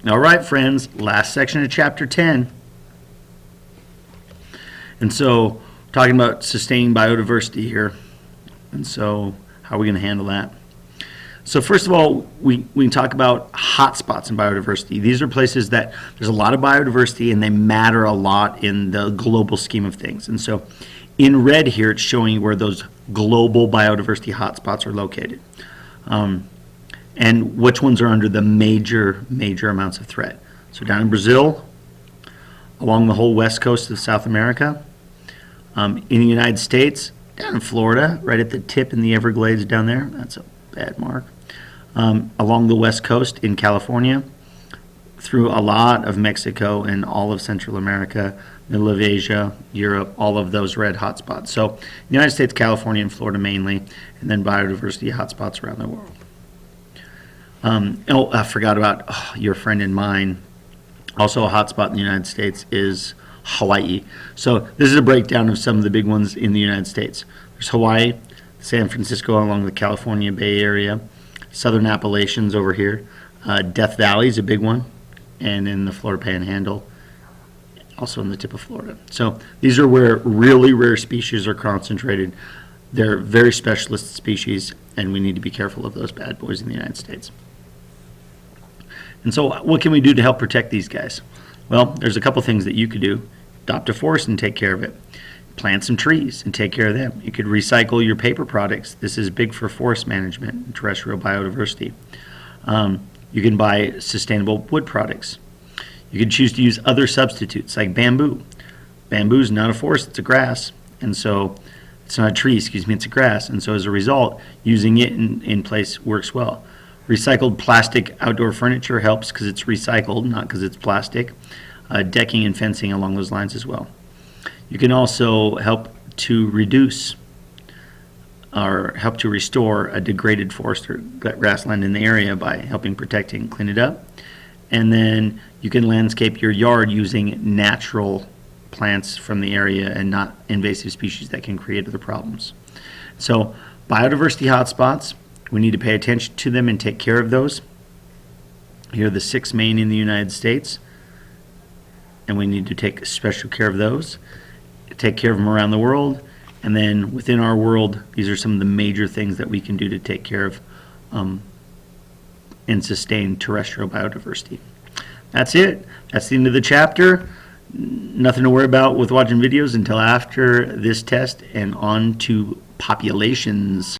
All right, friends, last section of chapter 10. And so, talking about sustaining biodiversity here. And so, how are we going to handle that? So first of all, we can talk about hotspots in biodiversity. These are places that there's a lot of biodiversity and they matter a lot in the global scheme of things. And so in red here, it's showing you where those global biodiversity hotspots are located. And which ones are under the major amounts of threat. So down in Brazil, along the whole west coast of South America, in the United States, down in Florida, right at the tip in the Everglades down there, that's a bad mark. Along the west coast in California, through a lot of Mexico and all of Central America, middle of Asia, Europe, all of those red hotspots. So the United States, California, and Florida mainly, and then biodiversity hotspots around the world. I forgot about your friend and mine. Also a hotspot in the United States is Hawaii. So this is a breakdown of some of the big ones in the United States. There's Hawaii, San Francisco along the California Bay Area, Southern Appalachians over here. Death Valley is a big one, and in the Florida Panhandle, also in the tip of Florida. So these are where really rare species are concentrated. They're very specialist species, and we need to be careful of those bad boys in the United States. And so what can we do to help protect these guys? Well, there's a couple things that you could do. Adopt a forest and take care of it. Plant some trees and take care of them. You could recycle your paper products. This is big for forest management and terrestrial biodiversity. You can buy sustainable wood products. You can choose to use other substitutes like bamboo. Bamboo is not a forest, it's a grass. And so it's not a tree, excuse me, it's a grass. And so as a result, using it in place works well. Recycled plastic outdoor furniture helps because it's recycled, not because it's plastic. Decking and fencing along those lines as well. You can also help to reduce or help to restore a degraded forest or grassland in the area by helping protect it and clean it up. And then you can landscape your yard using natural plants from the area and not invasive species that can create other problems. So biodiversity hotspots, we need to pay attention to them and take care of those. Here are the 6 main in the United States, and we need to take special care of those. Take care of them around the world, and then within our world, these are some of the major things that we can do to take care of and sustain terrestrial biodiversity. That's it. That's the end of the chapter. Nothing to worry about with watching videos until after this test and on to populations.